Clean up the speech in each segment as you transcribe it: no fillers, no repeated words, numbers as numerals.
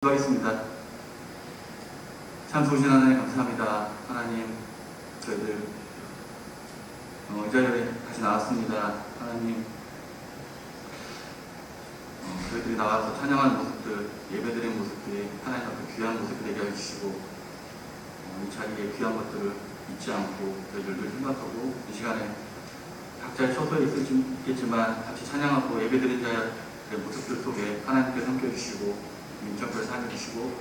기도하겠습니다. 참 좋으신 하나님 감사합니다. 하나님, 저희들 이 자리에 다시 나왔습니다. 하나님, 저희들이 나와서 찬양하는 모습들, 예배드리는 모습들이 하나님 앞에 귀한 모습이 되게 해주시고, 이 자리에 귀한 것들을 잊지 않고 저희들 늘 생각하고, 이 시간에 각자의 처소에 있겠지만 같이 찬양하고 예배드리는 자의 모습들 속에 하나님께서 함께 해주시고, 인정을 살려주시고,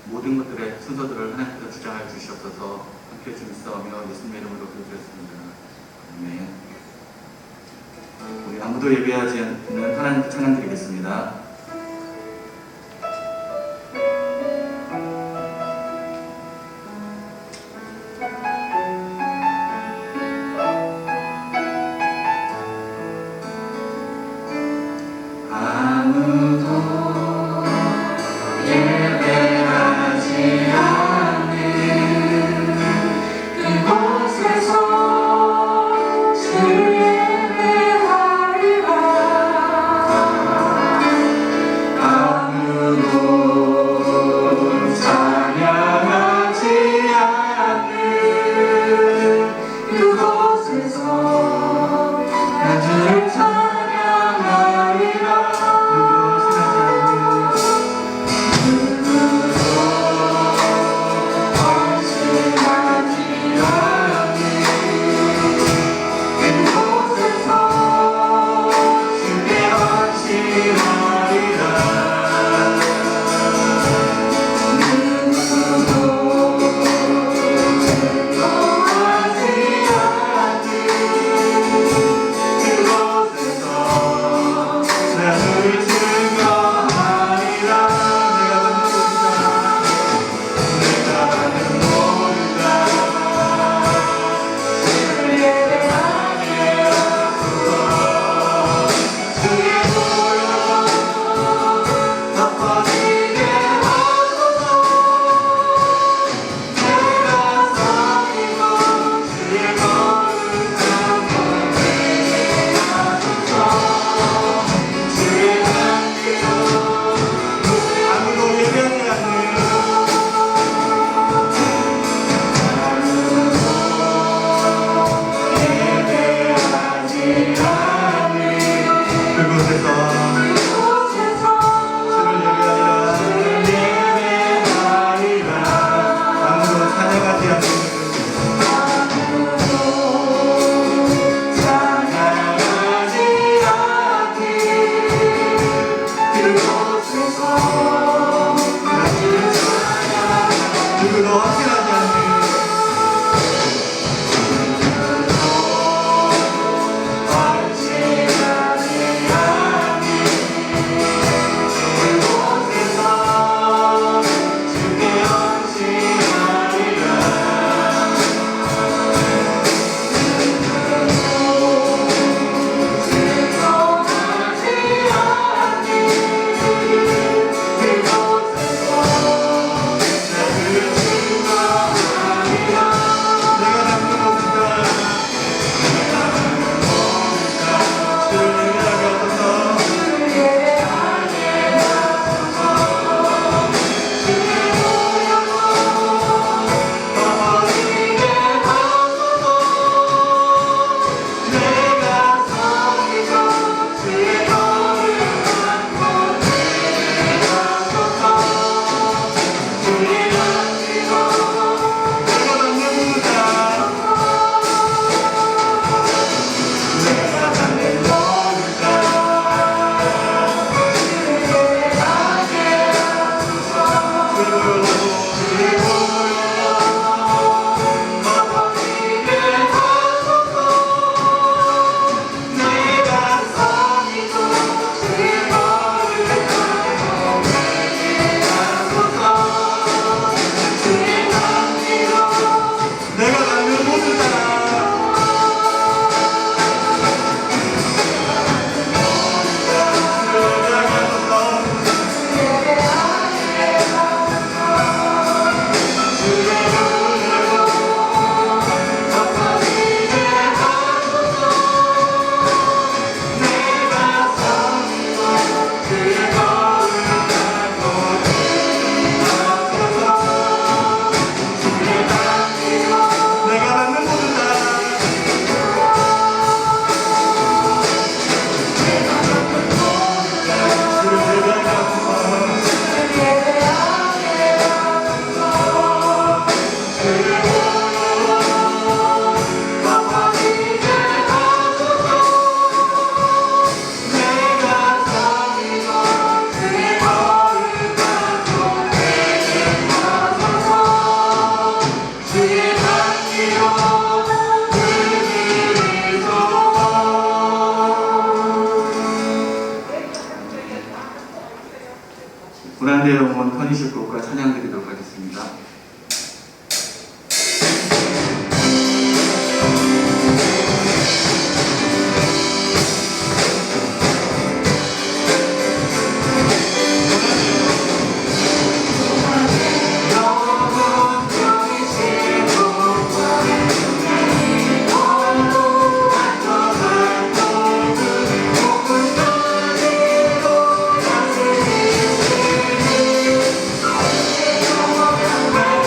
모든 것들의 순서들을 하나님께서 주장하여 주시옵소서. 함께 주시옵소서. 예수님의 이름으로 기도드렸습니다. 아멘. 우리 아무도 예배하지 않는 하나님께 찬양 드리겠습니다. 주의 영혼 터니실 곡과 찬양 드리도록 하겠습니다. Bye.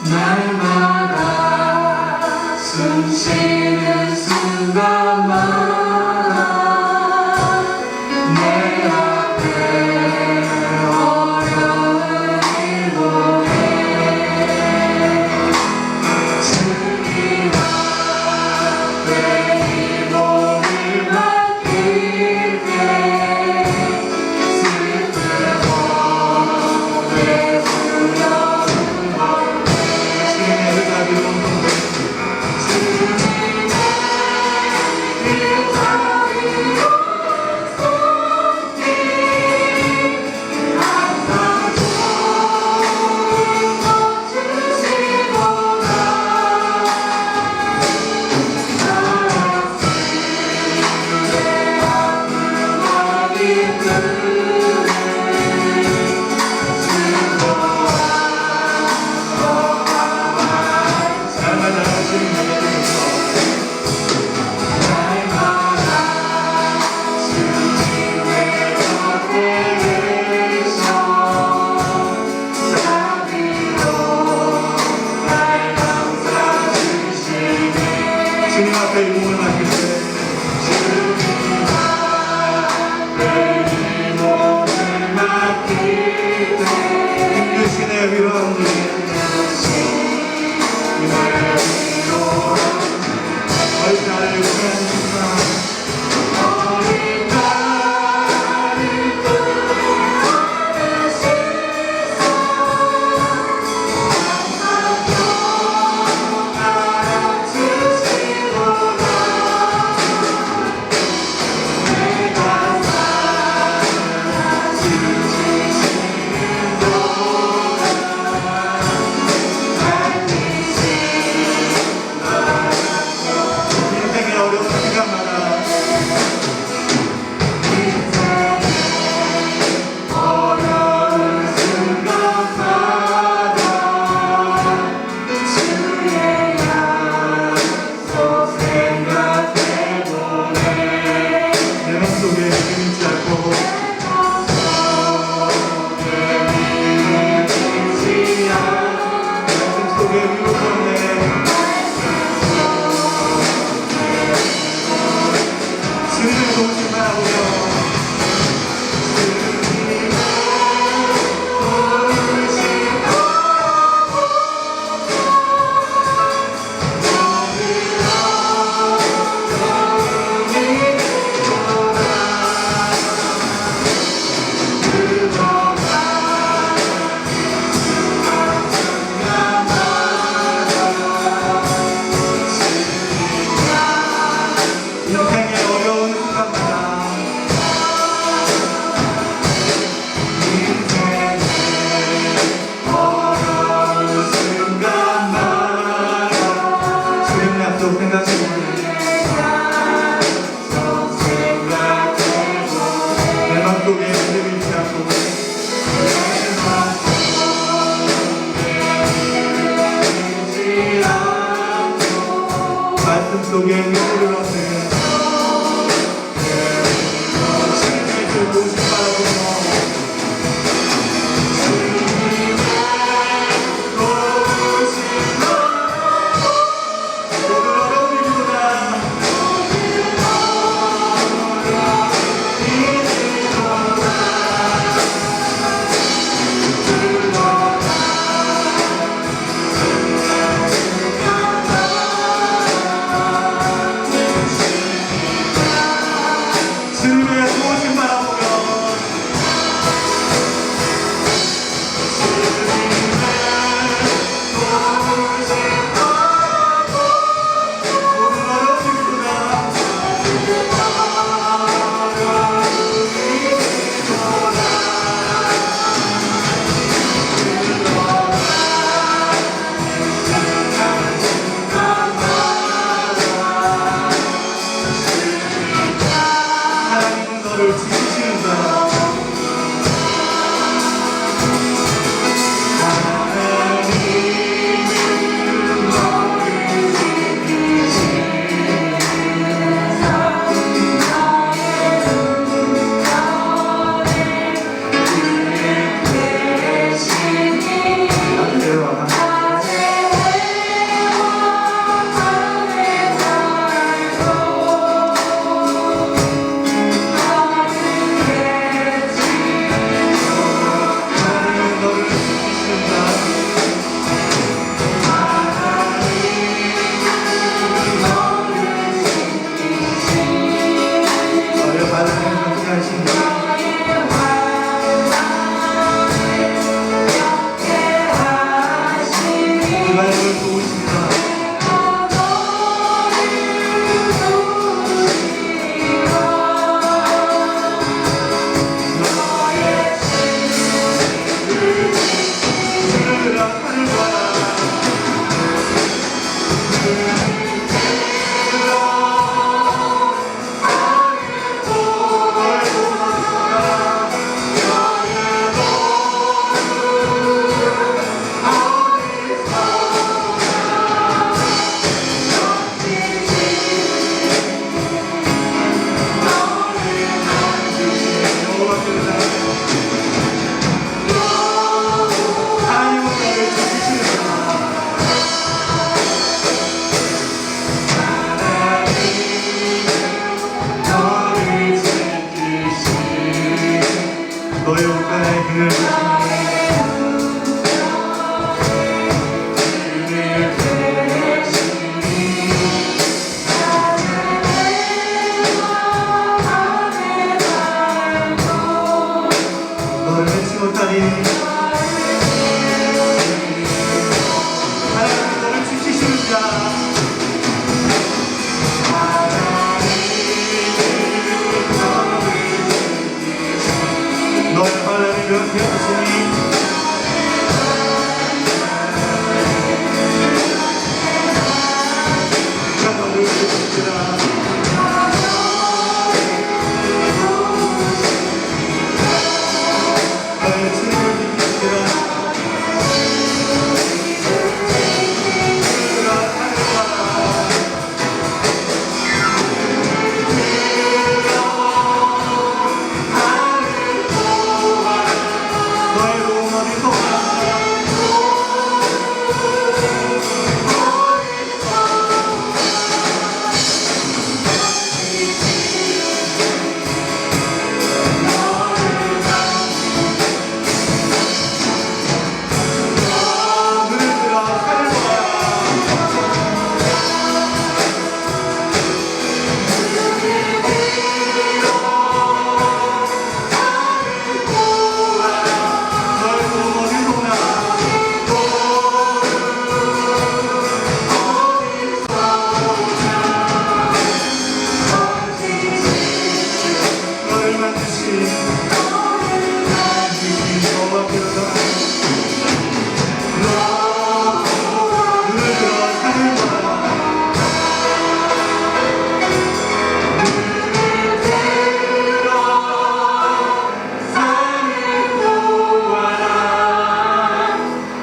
날마다 숨 쉬는 순간마다 내 앞에 어려운 일도 해 주님 앞에 이 몸을 맡길 때 슬프고 내 두려운 주님의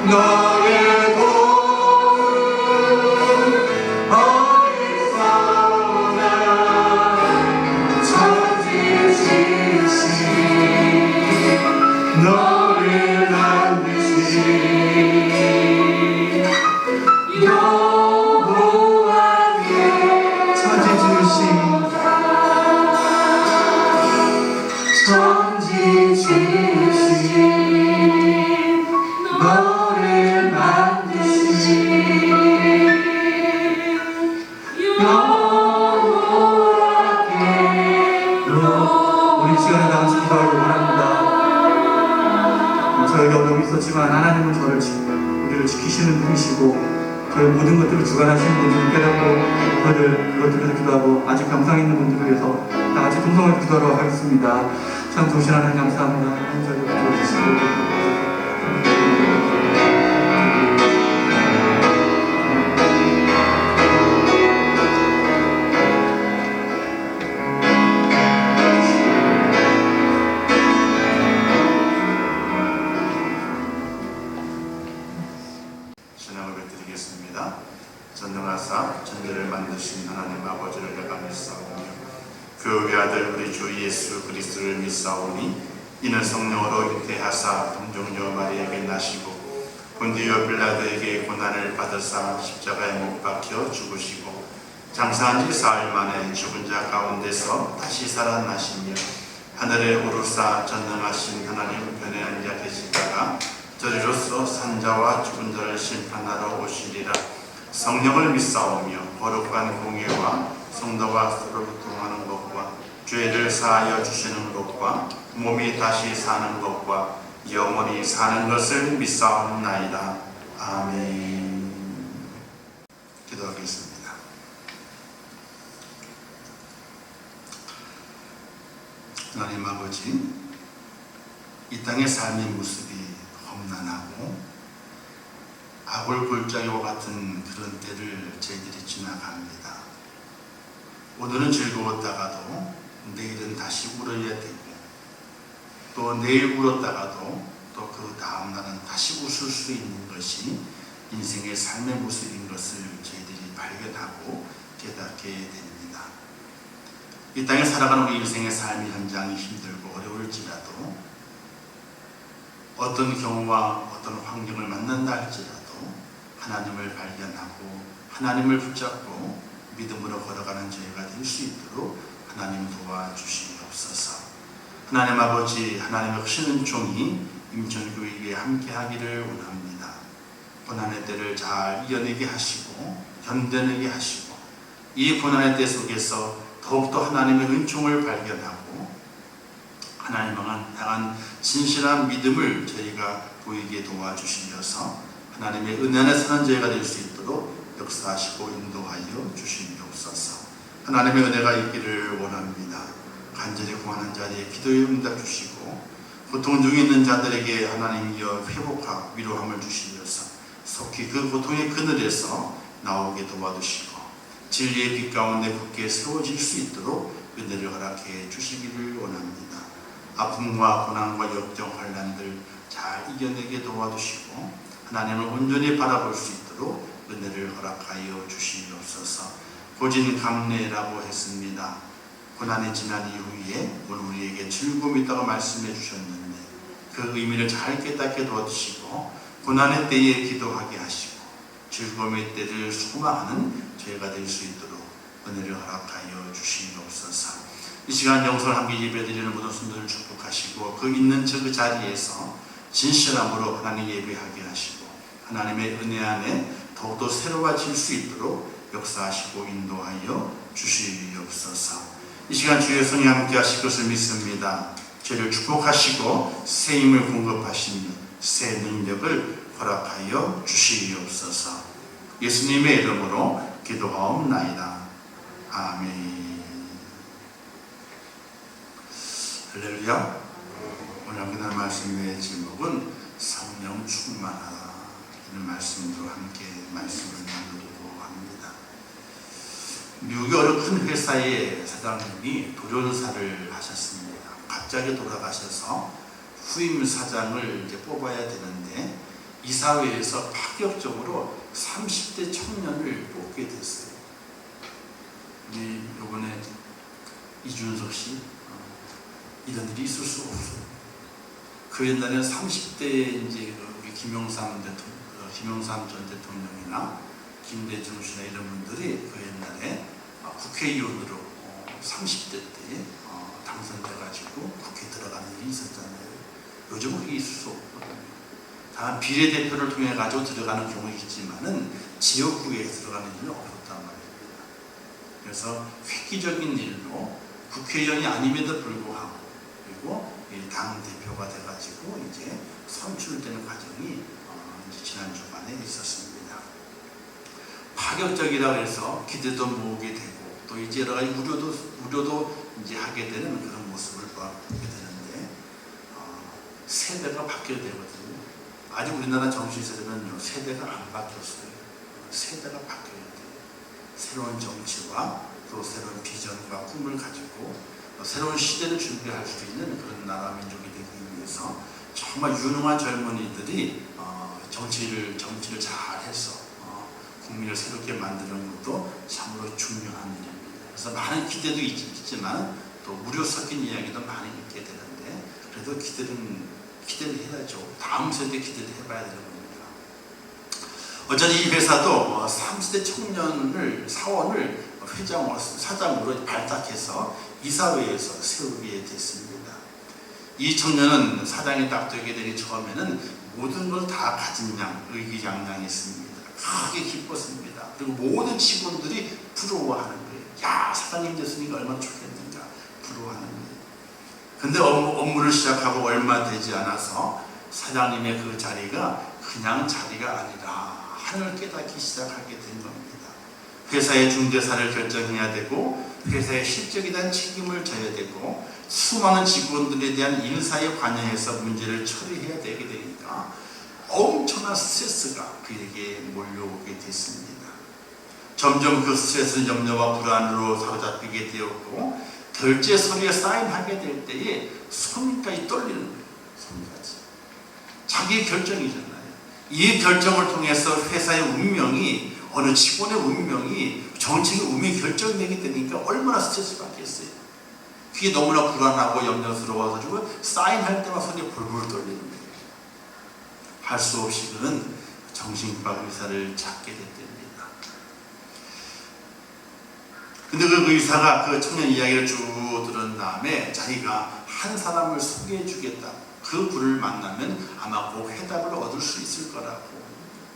너의 도움 어디서나 천지 지으신 너를 만드신 여호와께 천지 지으신 천지 지으신 너를 만드신 여호와께 우리 시간에 다 같이 기도하기 원합니다. 저에게 어려움이 있었지만 하나님은 우리를 지키시는 분이시고 저희 모든 것들을 주관하시는 분들을 깨닫고 그것들을 위해서 기도하고 아직 병상 있는 분들을 위해서 다 같이 동성을 기도하러 하겠습니다. 참 좋으신 하나님 감사합니다. 하나님 저희를 들어주시고 신앙을 드리겠습니다. 전능하사 천지를 만드신 하나님 아버지를 내가 믿사오며 그 외아들 우리 주 예수 그리스도를 믿사오니 이는 성령으로 잉태하사 동정녀 마리에게 나시고 본디오 빌라도에게 고난을 받으사 십자가에 못 박혀 죽으시고 장사한 지 사흘 만에 죽은 자 가운데서 다시 살아나시며 하늘에 오르사 전능하신 하나님 편에 앉아 계시다가 저리로서 산자와 죽은 자를 심판하러 오시리라. 성령을 믿사오며 거룩한 공예와 성도가 서로 교통하는 것과 죄를 사하여 주시는 것과 몸이 다시 사는 것과 영원히 사는 것을 믿사옵나이다. 아멘. 기도하겠습니다. 하나님 아버지, 이 땅의 삶의 모습이 험난하고 아골골짜기와 같은 그런 때를 저희들이 지나갑니다. 오늘은 즐거웠다가도 내일은 다시 울어야 되고 또 내일 울었다가도 또 그 다음 날은 다시 웃을 수 있는 것이 인생의 삶의 모습인 것을 저희들이 발견하고 깨닫게 됩니다. 이 땅에 살아가는 우리 인생의 삶의 현장이 힘들고 어려울지라도 어떤 경우와 어떤 환경을 만난다 할지라도 하나님을 발견하고 하나님을 붙잡고 믿음으로 걸어가는 저희가 될 수 있도록 하나님 도와주시옵소서. 하나님 아버지, 하나님의 크신 은총이 임천교회에 함께하기를 원합니다. 고난의 때를 잘 이겨내게 하시고 견뎌내게 하시고 이 고난의 때 속에서 더욱더 하나님의 은총을 발견하고 하나님을 향한 진실한 믿음을 저희가 보이게 도와주시면서 하나님의 은혜 안에 사는 저희가 될 수 있도록 역사하시고 인도하여 주시옵소서. 하나님의 은혜가 있기를 원합니다. 간절히 구하는 자리에 기도에 응답 주시고 고통 중에 있는 자들에게 하나님이여 회복하고 위로함을 주시면서 속히 그 고통의 그늘에서 나오게 도와주시고 진리의 빛 가운데 굳게 세워질 수 있도록 은혜를 허락해 주시기를 원합니다. 아픔과 고난과 역경 환난들 잘 이겨내게 도와주시고 하나님을 온전히 바라볼 수 있도록 은혜를 허락하여 주시옵소서. 고진감래라고 했습니다. 고난이 지난 이후에 오늘 우리에게 즐거움이 있다고 말씀해 주셨는데 그 의미를 잘 깨닫게 도와주시고 고난의 때에 기도하게 하시고 즐거움의 때를 소망하는 저희가 될 수 있도록 은혜를 허락하여 주시옵소서. 이 시간 영성을 함께 예배드리는 모든 성도를 축복하시고 그 있는 그 자리에서 진실함으로 하나님 예배하게 하시고 하나님의 은혜 안에 더욱더 새로워질 수 있도록 역사하시고 인도하여 주시옵소서. 이 시간 주의 손이 함께 하실 것을 믿습니다. 저희를 축복하시고 새 힘을 공급하시며 새 능력을 허락하여 주시옵소서. 예수님의 이름으로 기도하옵나이다. 아멘. 할렐루야. 오늘 함께 나눌 말씀의 제목은 성령 충만하다. 이런 말씀으로 함께 말씀을 나누려고 합니다. 미국의 어느 큰 회사의 사장님이 돌연사를 하셨습니다. 갑자기 돌아가셔서 후임 사장을 이제 뽑아야 되는데 이사회에서 파격적으로 30대 청년을 뽑게 됐어요. 우리 이번에 이준석 씨 이런 일이 있을 수 없어요. 그 옛날에 30대 이제 우리 김영삼 전 대통령이나 김대중 씨나 이런 분들이 그 옛날에 국회의원으로 30대 때 당선돼가지고 국회 들어가는 일이 있었잖아요. 요즘은 그게 있을 수 없거든요. 다만 비례대표를 통해 가지고 들어가는 경우가 있지만은 지역구에 들어가는 일은 없었단 말입니다. 그래서 획기적인 일로 국회의원이 아님에도 불구하고 그리고 당 대표가 돼가지고 이제 선출되는 과정이 이제 지난 주간에 있었습니다. 파격적이라 해서 기대도 모으게 되고 또 이제 여러 가지 우려도 이제 하게 되는 그런 모습을 보게 되는데 세대가 바뀌어야 되거든요. 아직 우리나라 정치 세대는요 세대가 안 바뀌었어요. 세대가 바뀌어야 돼요. 새로운 정치와 또 새로운 비전과 꿈을 가지고 새로운 시대를 준비할 수 있는 그런 나라 민족이 되기 위해서 정말 유능한 젊은이들이 정치를 잘해서 국민을 새롭게 만드는 것도 참으로 중요한 일입니다. 그래서 많은 기대도 있지만 또 무료 섞인 이야기도 많이 있게 되는데 그래도 기대를 해야죠. 다음 세대 기대를 해봐야 되는 겁니다. 어차피 이 회사도 30대 청년을 사원을 사장으로 발탁해서 이사회에서 세우게 됐습니다. 이 청년은 사장이 딱 되게 되기 처음에는 모든 걸 다 가진 양, 의기양양했습니다. 크게 기뻤습니다. 그리고 모든 직원들이 부러워하는 거예요. 야, 사장님 됐으니까 얼마나 좋겠는가 부러워하는 거예요. 근데 업무를 시작하고 얼마 되지 않아서 사장님의 그 자리가 그냥 자리가 아니라 하늘을 깨닫기 시작하게 된 겁니다. 회사의 중대사를 결정해야 되고 회사의 실적에 대한 책임을 져야 되고 수많은 직원들에 대한 인사에 관여해서 문제를 처리해야 되게 되니까 엄청난 스트레스가 그에게 몰려오게 됐습니다. 점점 그 스트레스는 염려와 불안으로 사로잡히게 되었고 결제 서류에 사인하게 될 때에 손까지 떨리는 거예요. 손까지. 자기의 결정이잖아요. 이 결정을 통해서 회사의 운명이 어느 직원의 운명이 정책의 운명이 결정되게 되니까 얼마나 스트레스 받겠어요. 그게 너무나 불안하고 염려스러워가지고 사인할 때만 손이 벌벌 떨리는 거예요. 할 수 없이 그는 정신과 의사를 찾게 됐답니다. 근데 그 의사가 그 청년 이야기를 쭉 들은 다음에 자기가 한 사람을 소개해 주겠다. 그 분을 만나면 아마 그 해답을 얻을 수 있을 거라고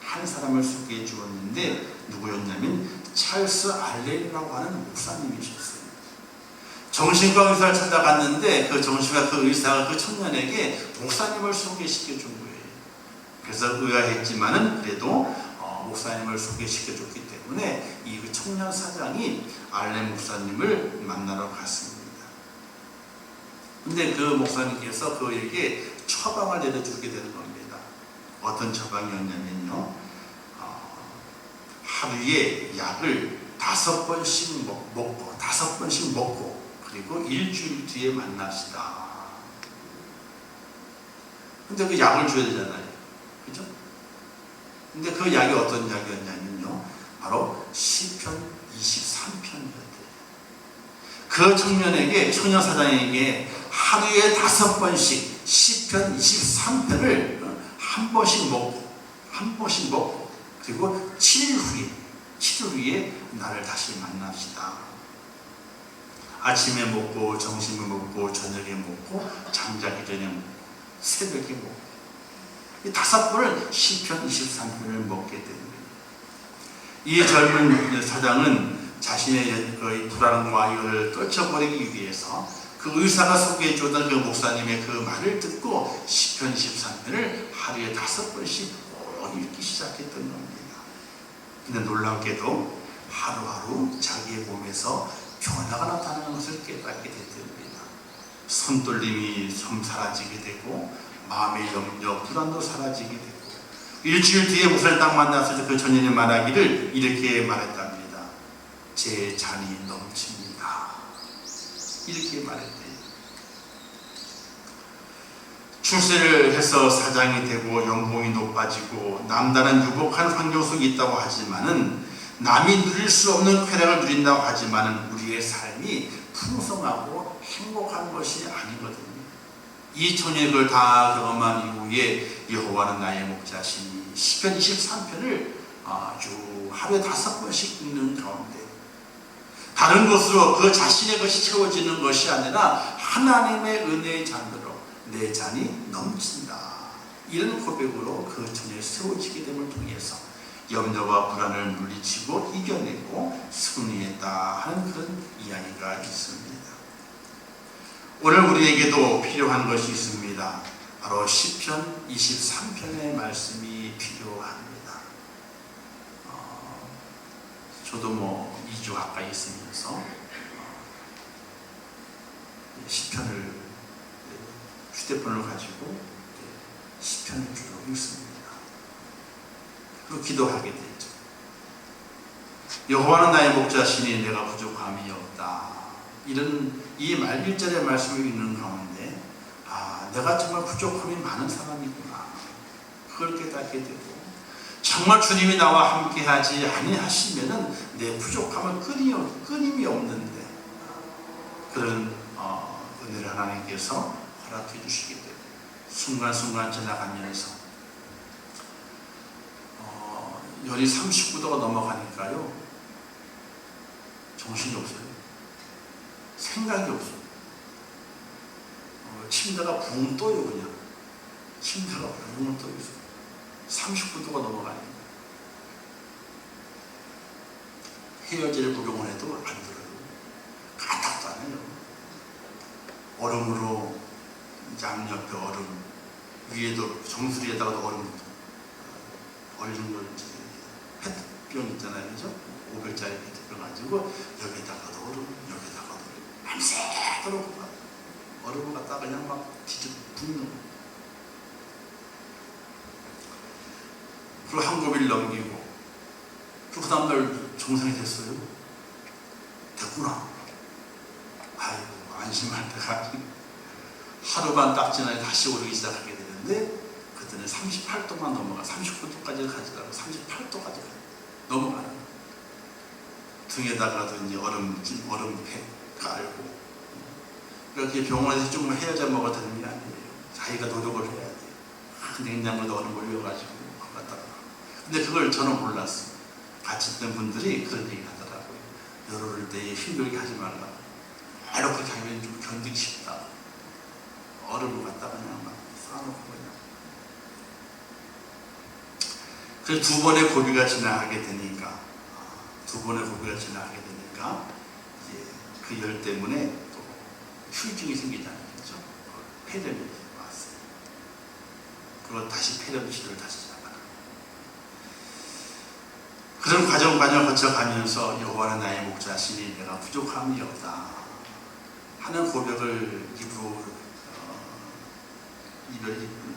한 사람을 소개해 주었는데 누구였냐면 찰스 알렌이라고 하는 목사님이셨어요. 정신과 의사를 찾아갔는데 그 정신과 그 의사가 그 청년에게 목사님을 소개시켜 준 거예요. 그래서 의아했지만은 그래도 목사님을 소개시켜 줬기 때문에 이 청년 사장이 알렌 목사님을 만나러 갔습니다. 근데 그 목사님께서 그에게 처방을 내려주게 되는 겁니다. 어떤 처방이었냐면요, 하루에 약을 5번씩 먹고 그리고 일주일 뒤에 만납시다. 근데 그 약을 줘야 되잖아요. 그죠? 근데 그 약이 어떤 약이었냐면요, 바로 시편 23편이었대요. 그 청년 사장에게 하루에 5번씩 시편 23편을 한 번씩 먹고 그리고 7일 후에 나를 다시 만납시다. 아침에 먹고 점심에 먹고 저녁에 먹고 잠자기 전에 먹고 새벽에 먹고 이 5번을 시편 23편을 먹게 됩니다. 이 젊은 사장은 자신의 그 불안과 이걸 떨쳐버리기 위해서 그 의사가 소개해 주던 그 목사님의 그 말을 듣고 시편 23편을 하루에 5번씩 꼭 읽기 시작했던 겁니다. 근데 놀랍게도 하루하루 자기의 몸에서 변화가 나타나는 것을 깨닫게 됐답니다. 손떨림이 좀 사라지게 되고 마음의 염려, 불안도 사라지게 되고 일주일 뒤에 목사를 딱 만났을 때 그 청년이 말하기를 이렇게 말했답니다. 제 잔이 넘칩니다. 이렇게 말했대요. 출세를 해서 사장이 되고 연봉이 높아지고 남다른 유복한 환경 속에 있다고 하지만은 남이 누릴 수 없는 쾌락을 누린다고 하지만은 우리의 삶이 풍성하고 행복한 것이 아니거든요. 이 천역을 다 경험한 이후에 여호와는 나의 목자시니 시편 23편을 아주 하루에 5번씩 읽는 가운데 다른 것으로 그 자신의 것이 채워지는 것이 아니라 하나님의 은혜의 잔으로 내 잔이 넘친다. 이런 고백으로 그 천에 세워지게 됨을 통해서 염려와 불안을 물리치고 이겨내고 승리했다 하는 그런 이야기가 있습니다. 오늘 우리에게도 필요한 것이 있습니다. 바로 시편 23편의 말씀이 필요합니다. 저도 2주 가까이 있으면서 시편을 휴대폰을 가지고 시편을 주로 읽습니다. 그리고 기도하게 되죠. 여호와는 나의 목자시니 내가 부족함이 없다. 이런 이 1절의 말씀을 읽는 가운데 내가 정말 부족함이 많은 사람이구나. 그걸 깨닫게 되고 정말 주님이 나와 함께하지 아니하시면은 내 부족함은 끊임이 없는데 그런 은혜를 하나님께서 허락해 주시게 되고 순간순간 지나가면서 열이 39도가 넘어가니까요 정신이 없어요. 생각이 없어요. 침대가 붕 떠요. 그냥 침대가 붕 떠 있어요. 39도가 넘어가니까 헤어질 복용을 해도 안 들어요. 가닥도 안 해요. 얼음으로 양옆에 얼음 위에도 정수리에다가도 얼음 얼린 걸 페트병 있잖아요. 그죠? 500짜리 페트병 가지고 여기다가도 얼음 여기다가도 얼음 밤새도록 얼음을 갖다가 그냥 막 붓는 그리고 한 고비를 넘기고 그 다음날 정상이 됐어요. 됐구나. 아이고 안심할 때가 하루만 딱 지나야 다시 오르기 시작하게 되는데 그때는 38도만 넘어가 39도까지 가지라고 38도까지 넘어가는 등에다가도 이제 얼음 깔고 그렇게 병원에서 조금 헤어져 먹어도 되는 게 아니에요. 자기가 노력을 해야 돼요. 냉장고에 얼음 올려가지고 갖다가 근데 그걸 저는 몰랐어요. 같이 있던 분들이 그런 얘기를 하더라고요. 열오를 때 힘들게 하지 말라. 이렇게 하면 좀 견디기 쉽다. 얼음을 갖다가 그냥 막 쌓아놓고 그냥. 그래서 2번의 고비가 지나가게 되니까 이제 그 열 때문에 또 휴증이 생기잖아요. 그렇죠? 폐렴이 왔어요. 그리고 다시 폐렴 치료를 다시 시작하는. 그런 과정을 거쳐가면서 여호와는 나의 목자시니 내가 부족함이 없다 하는 고백을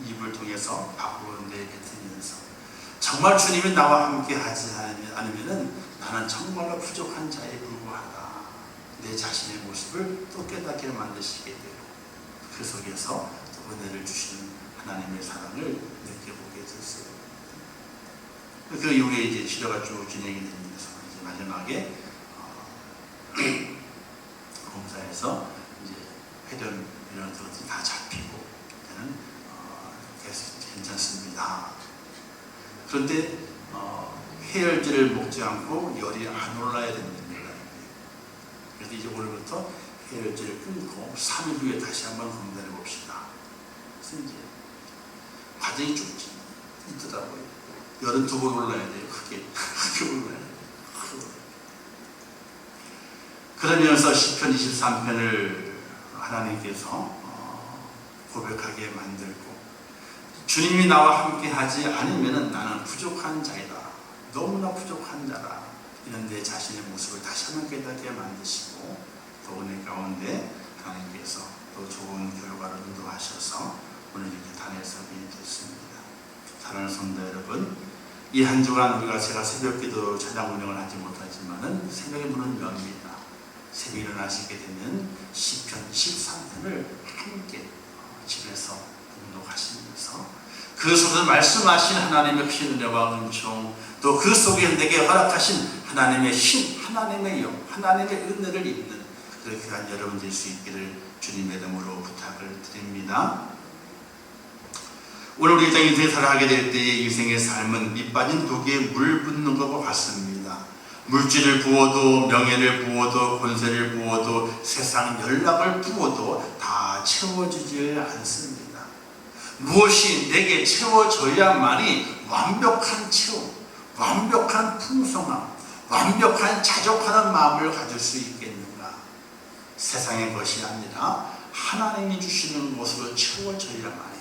입을 통해서 앞으로 내뱉으면서 정말 주님이 나와 함께 하지 않으면 나는 정말로 부족한 자에 불과하다. 내 자신의 모습을 또 깨닫게 만드시게 되고 그 속에서 또 은혜를 주시는 하나님의 사랑을 느껴보게 됐어요. 그 이후에 이제 치료가 쭉 진행이 되면서 이제 마지막에 검사에서 이제 폐렴 이런 것들이 다 잡히고 이제는 괜찮습니다. 그런데 해열제를 먹지 않고 열이 안 올라야 된답니다. 그래서 이제 오늘부터 해열제를 끊고 3일 후에 다시 한번 검사해 봅시다. 그래서 이제 과정이 쭉 있더라고요. 열은 2번 올라야 돼요. 크게 올라야 돼요. 그러면서 시편 23편을 하나님께서 고백하게 만들고 주님이 나와 함께 하지 않으면 나는 부족한 자이다. 너무나 부족한 자라. 이런 내 자신의 모습을 다시 한번 깨닫게 만드시고 또 은혜 가운데 하나님께서 또 좋은 결과를 인도하셔서 오늘 이렇게 단회석이 됐습니다. 사랑하는 성도 여러분, 이 한 주간 우리가 제가 새벽기도 찬양 운영을 하지 못하지만은 새벽의 문은 엽니다. 새벽에 일어나시게 되면 시편 13편을 함께 집에서 기록하시면서 그 속에서 말씀하신 하나님의 큰 은혜와 은총, 또 그 속에 내게 허락하신 하나님의 힘, 하나님의 영, 하나님의 은혜를 입는 그렇게 한 여러분 될 수 있기를 주님의 이름으로 부탁을 드립니다. 오늘 우리 이 인생을 살아가게 될 때의 인생의 삶은 밑빠진 독에 물 붓는 것과 같습니다. 물질을 부어도, 명예를 부어도, 권세를 부어도, 세상 연락을 부어도 다 채워지지 않습니다. 무엇이 내게 채워져야만이 완벽한 채움, 완벽한 풍성함, 완벽한 자족하는 마음을 가질 수 있겠는가? 세상의 것이 아니라 하나님이 주시는 것으로 채워져야만이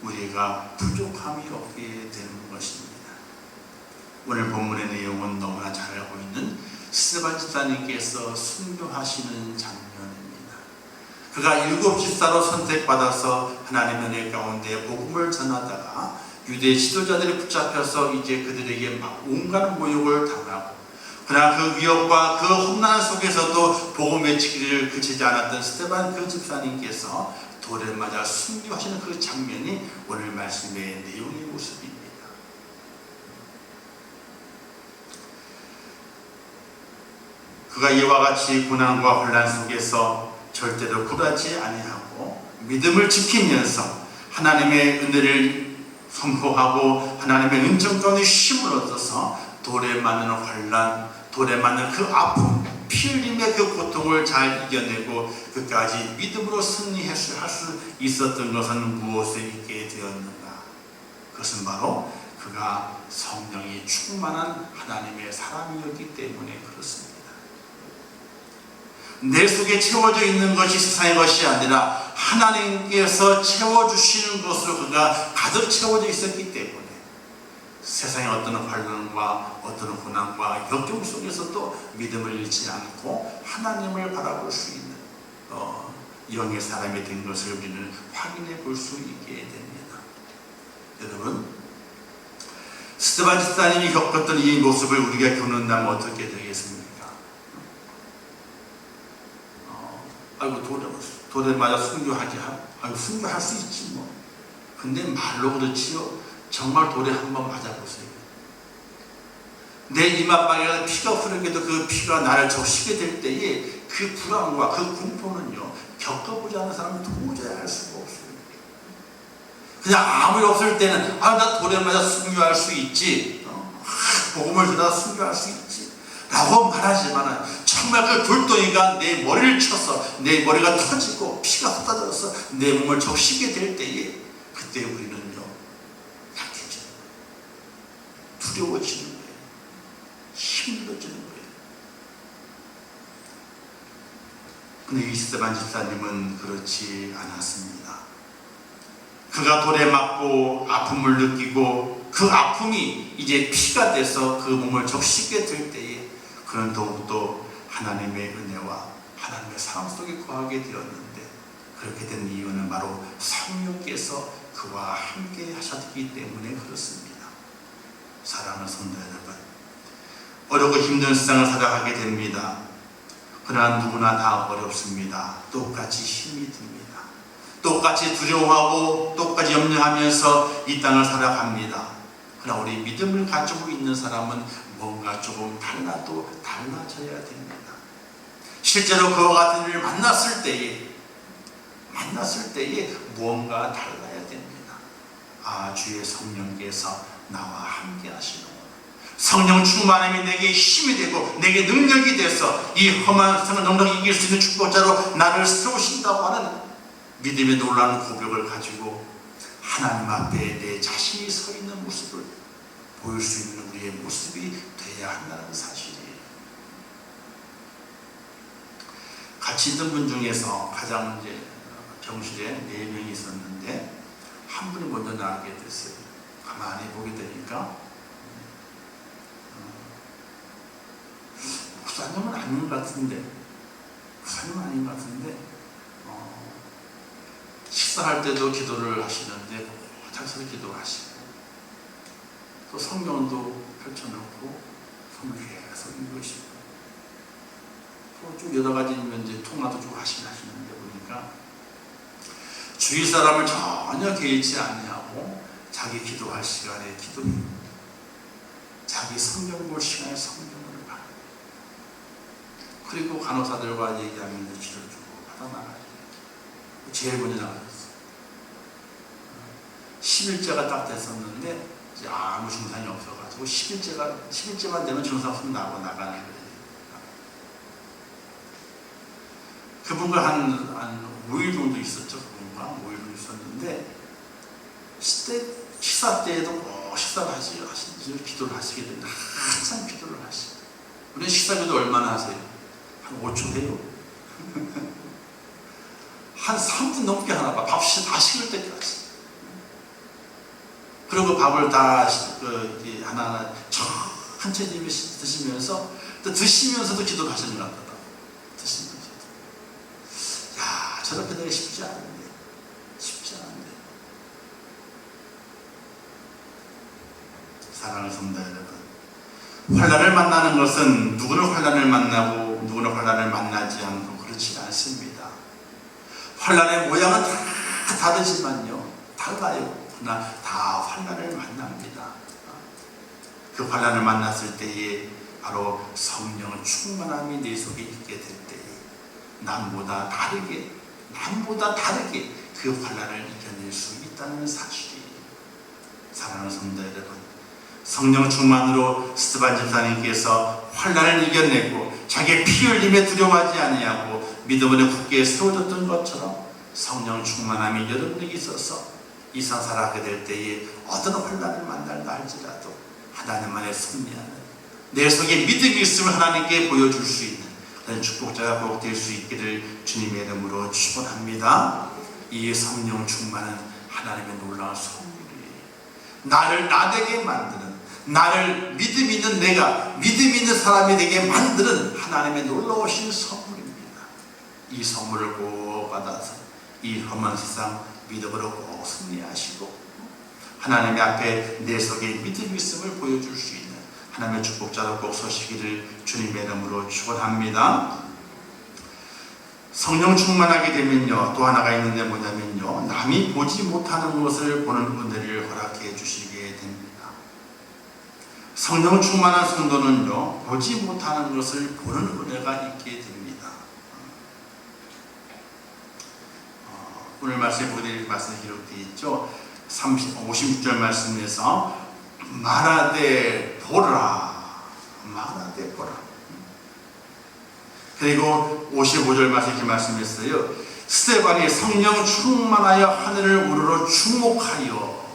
우리가 부족함이 없게 되는 것입니다. 오늘 본문의 내용은 너무나 잘 알고 있는 스데반 집사님께서 순교하시는 장면입니다. 그가 7 집사로 선택받아서 하나님의 은혜 가운데 복음을 전하다가 유대 지도자들이 붙잡혀서 이제 그들에게 막 온갖 모욕을 당하고, 그러나 그 위협과 그 험난 속에서도 복음 외치기를 그치지 않았던 스데반 그 집사님께서 돌에 맞아 순교하시는 그 장면이 오늘 말씀의 내용의 모습입니다. 그가 이와 같이 고난과 혼란 속에서 절대로 굴하지 아니하고 믿음을 지키면서 하나님의 은혜를 선포하고 하나님의 은총 가운데 힘을 얻어서 돌에 맞는 혼란, 돌에 맞는 그 아픔, 피 흘림의 그 고통을 잘 이겨내고 끝까지 믿음으로 승리할 수 있었던 것은 무엇에 있게 되었는가? 그것은 바로 그가 성령이 충만한 하나님의 사람이었기 때문에 그렇습니다. 내 속에 채워져 있는 것이 세상의 것이 아니라 하나님께서 채워주시는 것으로 그가 가득 채워져 있었기 때문에 세상의 어떤 환난과 어떤 고난과 역경 속에서도 믿음을 잃지 않고 하나님을 바라볼 수 있는 영의 사람이 된 것을 우리는 확인해 볼 수 있게 됩니다. 여러분, 스데반 집사님이 겪었던 이 모습을 우리가 겪는다면 어떻게 되겠습니까? 아이고 돌에 맞아 순교할 수 있지 뭐. 근데 말로 그렇지요. 정말 돌에 한번 맞아보세요. 내 이마방에 피가 흐르게도 그 피가 나를 적시게 될 때에 그 불안과 그 공포는요, 겪어보지 않은 사람은 도저히 알 수가 없어요. 그냥 아무 일 없을 때는 나 돌에 맞아 순교할 수 있지, 복음을 전하다 순교할 수 있지 라고 말하지만 정말 그 돌덩이가 내 머리를 쳐서 내 머리가 터지고 피가 쏟아져서 내 몸을 적시게 될 때에 그때 우리는요 약해져요. 두려워지는 거예요. 힘들어지는 거예요. 근데 이 스데반 집사님은 그렇지 않았습니다. 그가 돌에 맞고 아픔을 느끼고 그 아픔이 이제 피가 돼서 그 몸을 적시게 될 때에 그는 더욱더 하나님의 은혜와 하나님의 사랑 속에 거하게 되었는데, 그렇게 된 이유는 바로 성령께서 그와 함께 하셨기 때문에 그렇습니다. 사랑하는 성도 여러분, 어렵고 힘든 세상을 살아가게 됩니다. 그러나 누구나 다 어렵습니다. 똑같이 힘이 듭니다. 똑같이 두려워하고 똑같이 염려하면서 이 땅을 살아갑니다. 그러나 우리 믿음을 가지고 있는 사람은 뭔가 조금 달라져야 됩니다. 실제로 그와 같은 일을 만났을 때에 무언가 달라야 됩니다. 주의 성령께서 나와 함께 하시는구나. 성령 충만함이 내게 힘이 되고 내게 능력이 돼서 이 험한 세상을 넉넉히 이길 수 있는 축복자로 나를 세우신다고 하는 믿음의 놀라운 고백을 가지고 하나님 앞에 내 자신이 서 있는 모습을 보일 수 있는 우리의 모습이 되어야 한다는 사실이에요. 같이 있던 분 중에서 가장 이제 병실에 4명이 있었는데 한 분이 먼저 나가게 됐어요. 가만히 보게 되니까 목사님은 아닌 것 같은데 식사할 때도 기도를 하시는데 장서서 기도하시고 또 성경도 펼쳐놓고 손을 계속 읽으시고 또 쭉 여러 가지 이제 통화도 쭉 하시는데 보니까 주위 사람을 전혀 개의치 아니하고 자기 기도할 시간에 기도해요. 자기 성경 볼 시간에 성경을 봐요. 그리고 간호사들과 얘기하면 기도를 주고 받아 나가요. 제일 먼저 나가셨어요. 10일째가 딱 됐었는데 이제 아무 증상이 없어가지고 10일째만 되면 증상 없으면 나가는 거예요. 그분과 한 5일 정도 있었죠. 그분과 5일 정도 있었는데 식사 때에도 식사를 하시지 기도를 하시게 됩니다. 항상 기도를 하시고. 우리 식사 기도 얼마나 하세요? 한 5초 해요. 한 3분 넘게 하나 봐. 밥 다 식을 때까지. 그리고 밥을 다 하나하나 천천히 드시면서 또 드시면서도 기도를 하시는 것 같더라고요. 드시면서도. 야, 저렇게 되기 쉽지 않은데. 사랑하는 성도 여러분, 환난을 만나는 것은 누구는 환난을 만나고 누구는 환난을 만나지 않고 그렇지 않습니다. 환난의 모양은 다 다르지만요, 달라요. 그러나 다 환난을 만납니다. 그 환난을 만났을 때에 바로 성령의 충만함이 내 속에 있게 될 때에 남보다 다르게 그 환난을 이겨낼 수 있다는 사실이에요. 사랑하는 성도 여러분, 성령 충만으로 스데반 집사님께서 환난을 이겨내고 자기의 피 흘림에 두려워하지 아니하고 믿음으로 굳게 세워졌던 것처럼 성령 충만함이 여러분에게 있어서 이 세상 살아가게 될 때에 어떤 환난을 만날다 할지라도 하나님만의 승리하는 내 속에 믿음이 있음을 하나님께 보여줄 수 있는 그런 축복자가 꼭 될 수 있기를 주님의 이름으로 축원합니다. 이 성령 충만은 하나님의 놀라운 선물이에요. 나를 나되게 만드는, 나를 믿음 있는 내가 믿음 있는 사람이 되게 만드는 하나님의 놀라우신 선물입니다. 이 선물을 꼭 받아서 이 험한 세상 믿음으로 꼭 승리하시고 하나님의 앞에 내 속에 믿음이 있음을 보여줄 수 있는 하나님의 축복자로 꼭 서시기를 주님의 이름으로 축원합니다. 성령 충만하게 되면요, 또 하나가 있는데 뭐냐면요, 남이 보지 못하는 것을 보는 은혜를 허락해 주시게 됩니다. 성령 충만한 성도는요, 보지 못하는 것을 보는 은혜가 있게 됩니다. 오늘 말씀에 보게 될 말씀이 기록되어 있죠. 56절 말씀에서 말하되 보라. 그리고 55절 말씀 이렇게 말씀했어요. 스데반이 성령 충만하여 하늘을 우러러 주목하여.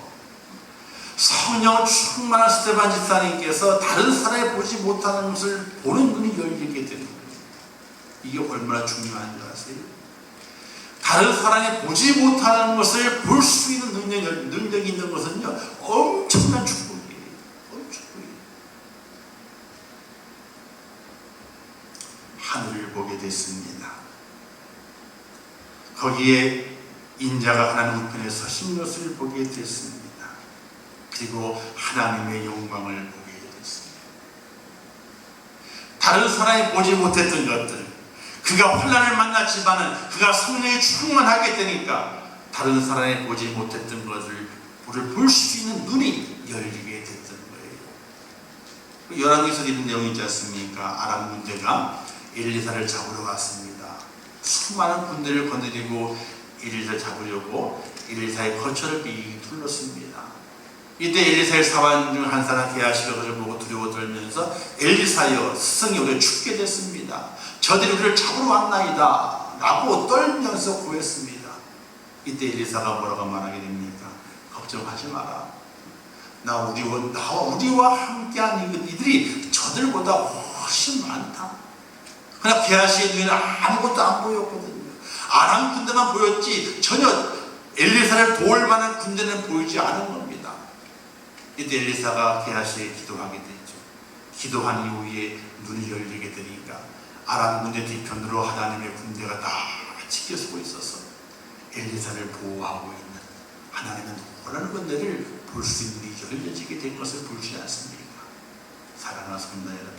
성령 충만한 스데반 집사님께서 다른 사람이 보지 못하는 것을 보는 눈이 열리게 되는 거예요. 이게 얼마나 중요한 줄 아세요? 다른 사람이 보지 못하는 것을 볼 수 있는 능력이 있는 것은요, 엄청난 축복이에요. 하늘을 보게 됐습니다. 거기에 인자가 하나님 우편에 서신 것을 보게 됐습니다. 그리고 하나님의 영광을 보게 됐습니다. 다른 사람이 보지 못했던 것들, 그가 환난을 만났지만은 그가 성령이 충만하게 되니까 다른 사람이 보지 못했던 것을 볼 수 있는 눈이 열리게 됐던 거예요. 열왕기에서 이런 내용이 있지 않습니까? 아람 군대가 엘리사를 잡으러 왔습니다. 수많은 군대를 거느리고 엘리사를 잡으려고 엘리사의 거처를 빙 둘렀습니다. 이때 엘리사의 사관 중 한 사람 게하시가 그를 보고 두려워 떨면서 엘리사여, 스승이 우리가 죽게 됐습니다. 저들이 우리를 잡으러 왔나이다 라고 떨면서 구했습니다. 이때 엘리사가 뭐라고 말하게 됩니까? 걱정하지 마라. 나와 우리와 함께한 이들이 저들보다 훨씬 많다. 그러나 게하시의 눈에는 아무것도 안 보였거든요. 아람 군대만 보였지 전혀 엘리사를 도울 만한 군대는 보이지 않은 겁니다. 이때 엘리사가 게하시에 기도하게 되죠. 기도한 이후에 눈이 열리게 되니까 아람 군대 뒤편으로 하나님의 군대가 다 지켜서고 있어서 엘리사를 보호하고 있는 하나님의 놀라운 은혜를 볼 수 있는 눈이 열려지게 된 것을 보지 않습니까? 사랑하는 성도 여러분,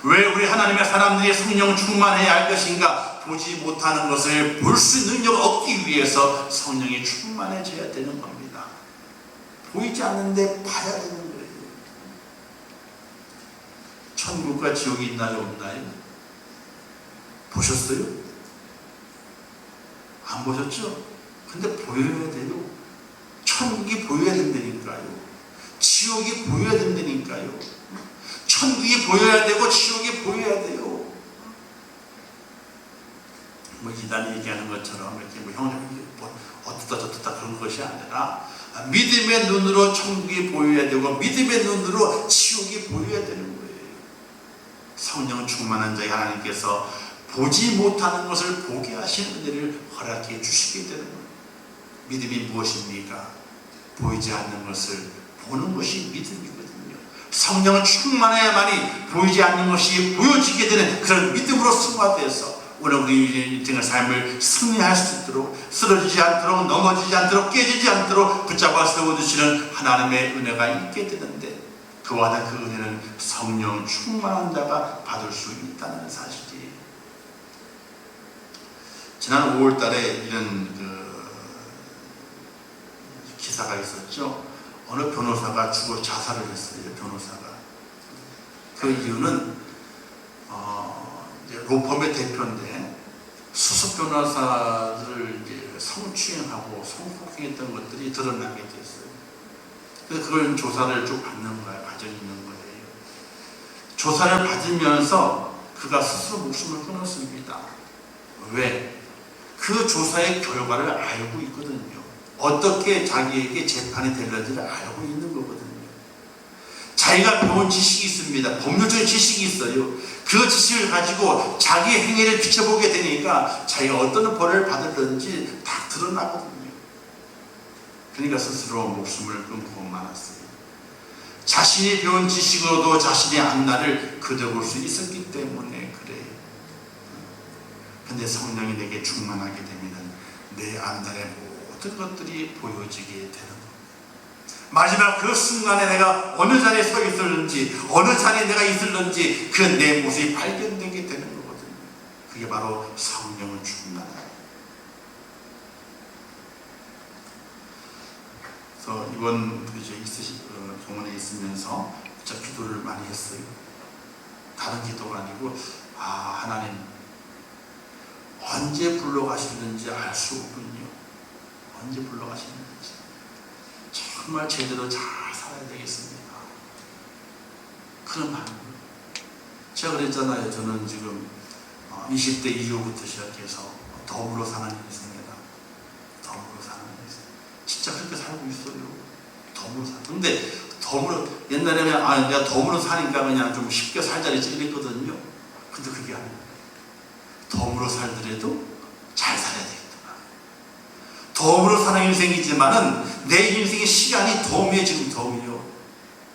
왜 우리 하나님의 사람들이 성령 충만해야 할 것인가? 보지 못하는 것을 볼 수 있는 능력을 얻기 위해서 성령이 충만해져야 되는 겁니다. 보이지 않는데 봐야 되는 거예요. 천국과 지옥이 있나요, 없나요? 보셨어요? 안 보셨죠? 근데 보여야 돼요. 천국이 보여야 된다니까요. 지옥이 보여야 된다니까요. 천국이 보여야 되고 지옥이 보여야 돼요. 뭐 이단이 얘기하는 것처럼 이렇게 뭐 어떻다 저떻다 그런 것이 아니라 믿음의 눈으로 천국이 보여야 되고 믿음의 눈으로 지옥이 보여야 되는 거예요. 성령 충만한 자에 하나님께서 보지 못하는 것을 보게 하시는 은혜를 허락해 주시게 되는 거예요. 믿음이 무엇입니까? 보이지 않는 것을 보는 것이 믿음이거든요. 성령은 충만해야만이 보이지 않는 것이 보여지게 되는 그런 믿음으로 승화되어서 오늘 우리 인생의 삶을 승리할 수 있도록, 쓰러지지 않도록, 넘어지지 않도록, 깨지지 않도록 붙잡아 세워주시는 하나님의 은혜가 있게 되는데, 그와 같은 그 은혜는 성령 충만한 자가 받을 수 있다는 사실이에요. 지난 5월 달에 이런 기사가 있었죠. 어느 변호사가 죽어 자살을 했어요. 변호사가. 그 이유는 로펌의 대표인데 수석 변호사를 성추행하고 성폭행했던 것들이 드러나게 됐어요. 그래서 그걸 조사를 쭉 받는 거예요. 과정이 있는 거예요. 조사를 받으면서 그가 스스로 목숨을 끊었습니다. 왜? 그 조사의 결과를 알고 있거든요. 어떻게 자기에게 재판이 될는지를 알고 있는 거거든요. 자기가 배운 지식이 있습니다. 법률적인 지식이 있어요. 그 지식을 가지고 자기 행위를 비춰보게 되니까 자기가 어떤 벌을 받을는지 다 드러나거든요. 그러니까 스스로 목숨을 끊고 말았어요. 자신이 배운 지식으로도 자신의 앞날을 그려볼 수 있었기 때문에 그래요. 근데 성령이 내게 충만하게 되면 내 앞날의 모든 것들이 보여지게 되는 겁니다. 마지막 그 순간에 내가 어느 자리에 서 있었는지, 어느 자리에 내가 있었는지 그 내 모습이 발견되게 되는 거거든요. 그게 바로 성령을 충만하다. 그래서 이번 병원에 있으면서 진짜 기도를 많이 했어요. 다른 기도가 아니고 하나님 언제 불러가시는지 알 수 없군요. 언제 불러가시는지 정말 제대로 잘 살아야 되겠습니다. 그런 마음. 제가 그랬잖아요. 저는 지금 20대 이후부터 시작해서 덤으로 사는 인생이다. 덤으로 사는 인생. 진짜 그렇게 살고 있어요. 덤으로 사. 근데 덤으로 옛날에는 내가 덤으로 사니까 그냥 좀 쉽게 살자랬지 이랬거든요. 근데 그게 아니에요. 덤으로 살더라도 잘 살아야 되겠다. 덤으로 사는 인생이지만은 내 인생의 시간이 덤이에요. 지금 덤이요.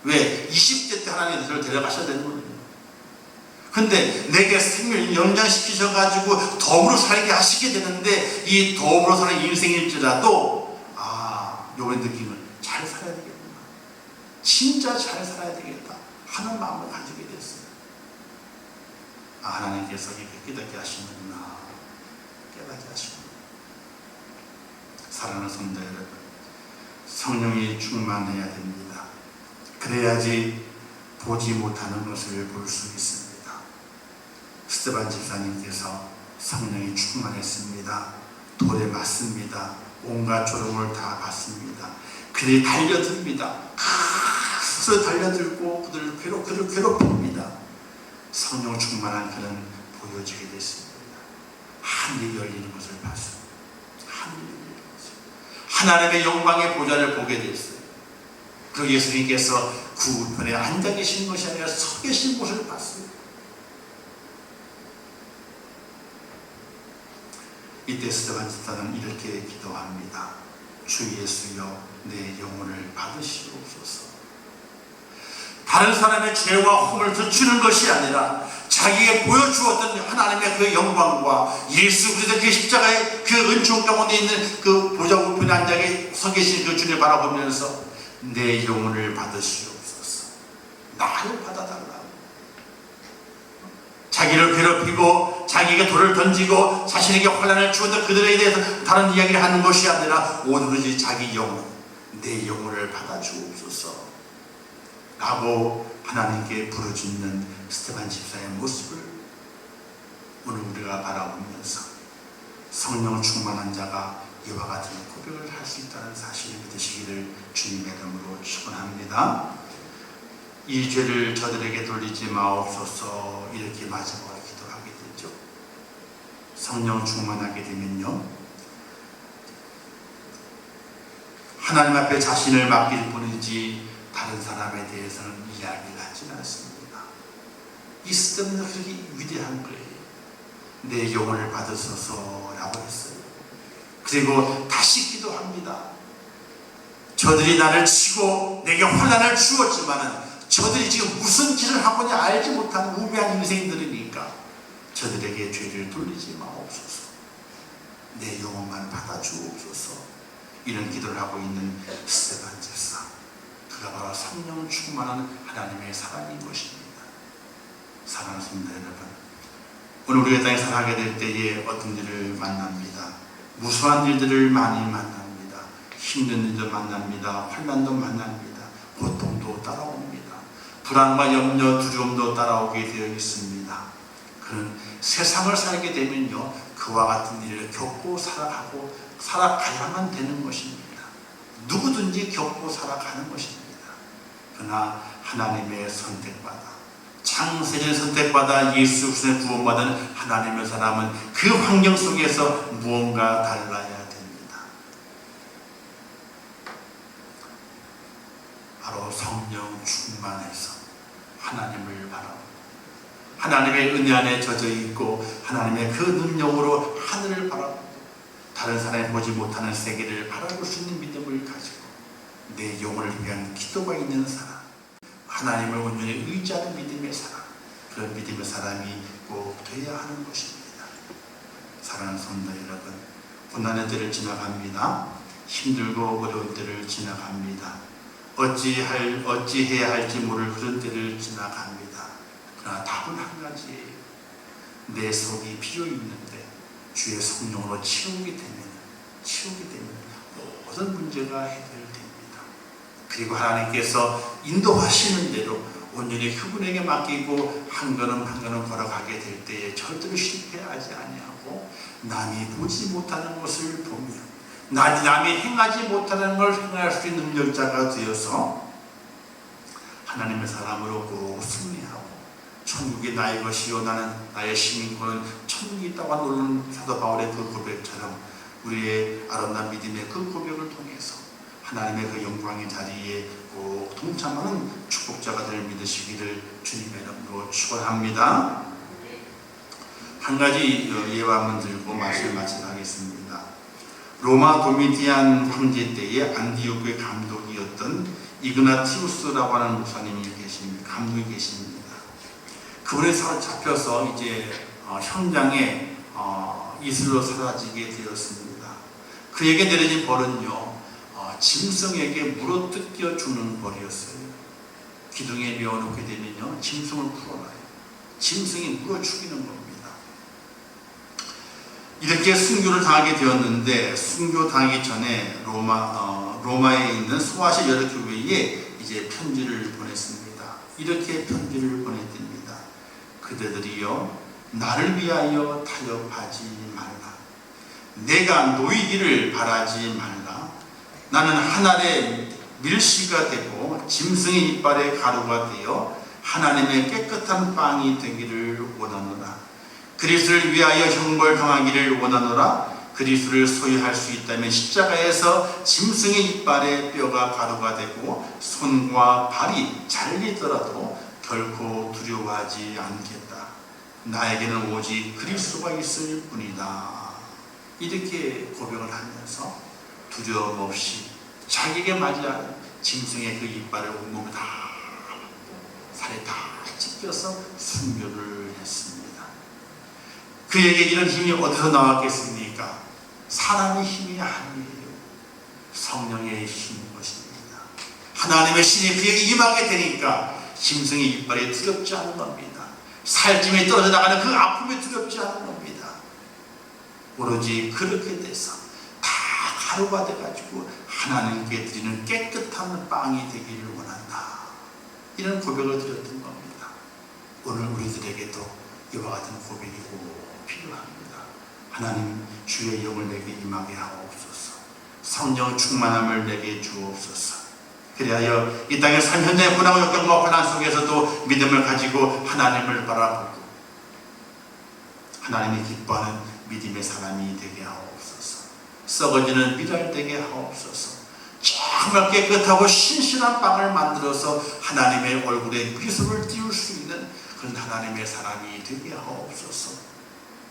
왜? 20대 때 하나님이 저를 데려가셔야 되는 거예요. 근데 내게 생명을 연장시키셔가지고 덤으로 살게 하시게 되는데 이 덤으로 사는 인생일지라도 요번 느낌은 잘 살아야 되겠구나. 진짜 잘 살아야 되겠다 하는 마음을 가지게 됐어요. 하나님께서 이렇게 깨닫게 하시는구나. 깨닫게 하시는구나. 사랑하는 성도 여러분, 성령이 충만해야 됩니다. 그래야지 보지 못하는 것을 볼 수 있습니다. 스테반 집사님께서 성령이 충만했습니다. 돌에 맞습니다. 온갖 조롱을 다 받습니다. 그들이 달려듭니다. 스스로 달려들고 그들을 괴롭힙니다. 성령 충만한 그는 보여지게 됐습니다. 하늘이 열리는 것을 봤습니다. 하늘이 열리는 것을. 하나님의 영광의 보좌를 보게 됐어요. 그 예수님께서 그 우편에 앉아 계신 것이 아니라 서 계신 곳을 봤어요. 이때 스테반 집사는 이렇게 기도합니다. 주 예수여, 내 영혼을 받으시옵소서. 다른 사람의 죄와 험을 들추는 것이 아니라 자기에게 보여주었던 하나님의 그 영광과 예수 그리스도의 그 십자가의 그 은총 가운데 있는 그 보좌 우편에 앉아 서 계신 그 주님을 바라보면서 내 영혼을 받으시옵소서. 나를 받아달라고. 자기를 괴롭히고 자기에게 돌을 던지고 자신에게 환난을 주어도 그들에 대해서 다른 이야기를 하는 것이 아니라 오로지 자기 영혼, 내 영혼을 받아주옵소서 라고 하나님께 부르짖는 스데반 집사의 모습을 오늘 우리가 바라보면서 성령 충만한 자가 이와 같은 고백을 할 수 있다는 사실을 믿으시기를 주님의 이름으로 축원합니다. 이 죄를 저들에게 돌리지 마옵소서 이렇게 마지막으로 기도하게 되죠. 성령 충만하게 되면요, 하나님 앞에 자신을 맡길 뿐이지 다른 사람에 대해서는 이야기를 하지는 않습니다. 이 스데반은 그렇게 위대한 거예요. 내 영혼을 받으소서 라고 했어요. 그리고 다시 기도합니다. 저들이 나를 치고 내게 환난을 주었지만은 저들이 지금 무슨 짓을 하고냐 알지 못하는 우매한 인생들이니까 저들에게 죄를 돌리지 마옵소서. 내 영혼만 받아주옵소서. 이런 기도를 하고 있는 스데반 집사, 그가 바로 성령 충만한 하나님의 사랑인 것입니다. 사랑하십니다 여러분. 오늘 우리가 땅에 살아가게 될 때에 어떤 일을 만납니다. 무수한 일들을 많이 만납니다. 힘든 일도 만납니다. 환난도 만납니다. 고통도 따라옵니다. 불안과 염려, 두려움도 따라오게 되어 있습니다. 그는 세상을 살게 되면요, 그와 같은 일을 겪고 살아가야만 되는 것입니다. 누구든지 겪고 살아가는 것입니다. 그러나 하나님의 선택받아, 창세전에 선택받아 예수 그리스도의 구원받은 하나님의 사람은 그 환경 속에서 무언가 달라야 됩니다. 바로 성령 충만해서 하나님을 바라보고 하나님의 은혜 안에 젖어 있고 하나님의 그 능력으로 하늘을 바라보고 다른 사람이 보지 못하는 세계를 바라볼 수 있는 믿음을 가지고 내 영혼을 위한 기도가 있는 사람, 하나님을 온전히 의지하는 믿음의 사람, 그런 믿음의 사람이 꼭 되어야 하는 것입니다. 사랑하는 성도 여러분, 고난의 때를 지나갑니다. 힘들고 어려운 때를 지나갑니다. 어찌해야 할지 모를 그런 때를 지나갑니다. 그러나 답은 한 가지예요. 내 속이 비어 있는데 주의 성령으로 채우게 되면 모든 문제가 해결됩니다. 그리고 하나님께서 인도하시는 대로 온전히 그분에게 맡기고 한 걸음 한 걸음 걸어가게 될 때에 절대로 실패하지 아니하고 남이 보지 못하는 것을 보며 남이 행하지 못하는 걸 행할 수 있는 능력자가 되어서 하나님의 사람으로 꼭 승리하고 천국이 나의 것이요 나는 나의 시민권은 천국이 있다고 노는 사도 바울의 그 고백처럼 우리의 아름다운 믿음의 그 고백을 통해서 하나님의 그 영광의 자리에 꼭 동참하는 축복자가 될 믿으시기를 주님의 이름으로 축원합니다. 한 가지 예화만 들고 말씀을 마치겠습니다. 로마 도미디안 황제 때에 안디오크의 감독이었던 이그나티우스라고 하는 목사님이 계십니다. 감독이 계십니다. 그분이 잡혀서 이제 현장에 이슬로 사라지게 되었습니다. 그에게 내려진 벌은요, 짐승에게 물어뜯겨 주는 벌이었어요. 기둥에 메어놓게 되면요, 짐승을 풀어놔요. 짐승이 물어 죽이는 겁니다. 이렇게 순교를 당하게 되었는데, 순교 당하기 전에 로마에 있는 소아시 여러 교회에 이제 편지를 보냈습니다. 이렇게 편지를 보냈답니다. 그대들이요, 나를 위하여 타협하지 말라. 내가 놓이기를 바라지 말라. 나는 하늘의 밀시가 되고 짐승의 이빨에 가루가 되어 하나님의 깨끗한 빵이 되기를 원하노라. 그리스도를 위하여 형벌 당하기를 원하노라. 그리스도를 소유할 수 있다면 십자가에서 짐승의 이빨에 뼈가 가루가 되고 손과 발이 잘리더라도 결코 두려워하지 않겠다. 나에게는 오직 그리스도가 있을 뿐이다. 이렇게 고백을 하면서 두려움 없이 자기에게 맞이한 짐승의 그 이빨을 온몸에 다 살에 다 찢겨서 순교를 했습니다. 그에게 이런 힘이 어디서 나왔겠습니까? 사람의 힘이 아니에요. 성령의 힘인 것입니다. 하나님의 신이 그에게 임하게 되니까 짐승의 이빨이 두렵지 않은 겁니다. 살찜이 떨어져 나가는 그 아픔이 두렵지 않은 겁니다. 오로지 그렇게 돼서 다 가루가 돼가지고 하나님께 드리는 깨끗한 빵이 되기를 원한다. 이런 고백을 드렸던 겁니다. 오늘 우리들에게도 이와 같은 고백이 꼭 필요합니다. 하나님 주의 영을 내게 임하게 하옵소서. 성령 충만함을 내게 주옵소서. 그리하여 이 땅의 삶 현장의 고난과 역경과 환난 속에서도 믿음을 가지고 하나님을 바라보고 하나님이 기뻐하는 믿음의 사람이 되게 하옵소서. 썩어지는 밀알 되게 하옵소서. 정말 깨끗하고 신실한 빵을 만들어서 하나님의 얼굴에 미소를 띄울 수 있는 그런 하나님의 사람이 되게 하옵소서.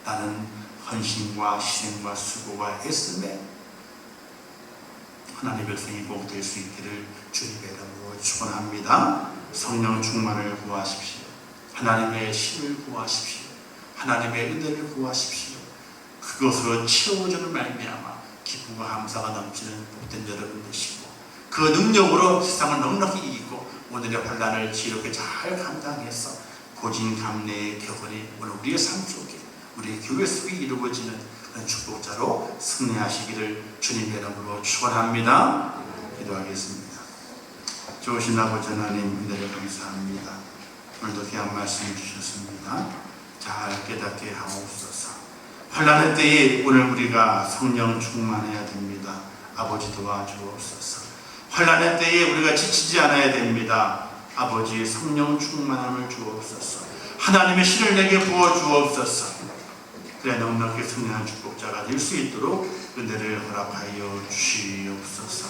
나는 헌신과 희생과 수고와 애씀에 하나님의 백성이 꼭 될 수 있기를 주님의 이름으로 축원합니다. 성령 충만을 구하십시오. 하나님의 힘을 구하십시오. 하나님의 은혜를 구하십시오. 그것으로 채워주는 말미암아 기쁨과 감사가 넘치는 복된 여러분 되시고 그 능력으로 세상을 넉넉히 이기고 오늘의 환난을 지혜롭게 잘 감당해서 고진감래의 격언이 오늘 우리의 삶 속에 우리 교회 속에 이루어지는 그런 축복자로 승리하시기를 주님의 이름으로 축원합니다. 기도하겠습니다. 좋으신 아버지 하나님 은혜를 감사합니다. 오늘도 귀한 말씀 주셨습니다. 잘 깨닫게 하옵소서. 환난의 때에 오늘 우리가 성령 충만해야 됩니다. 아버지 도와주옵소서. 환난의 때에 우리가 지치지 않아야 됩니다. 아버지 성령 충만함을 주옵소서. 하나님의 신을 내게 부어주옵소서. 그래 넉넉히 승리한 축복자가 될 수 있도록 은혜를 허락하여 주시옵소서.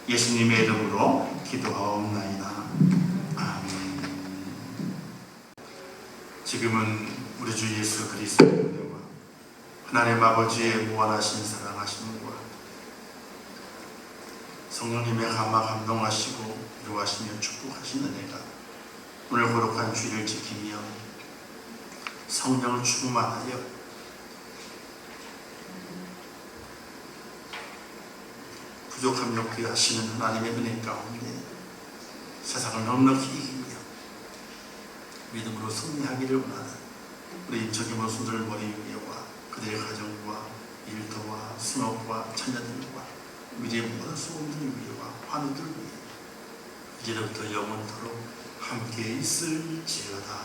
예수님의 이름으로 기도하옵나이다. 아멘. 지금은 우리 주 예수 그리스도의 은혜와 하나님 아버지의 무한하신 사랑하심과 성령님의 감화 감동하시고 이루하시며 축복하신 은혜가 오늘 거룩한 주일을 지키며 성령을 충만하여 부족함이 없게 하시는 하나님의 은혜 가운데 세상을 넉넉히 이기며 믿음으로 승리하기를 원하는 우리 인적인 모습들 머리 위에와 그들의 가정과 일터와 승업과 자녀들과 미래의 모든 소원들 위에와 환우들 위에 이제부터 영원토록 함께 있을지어다.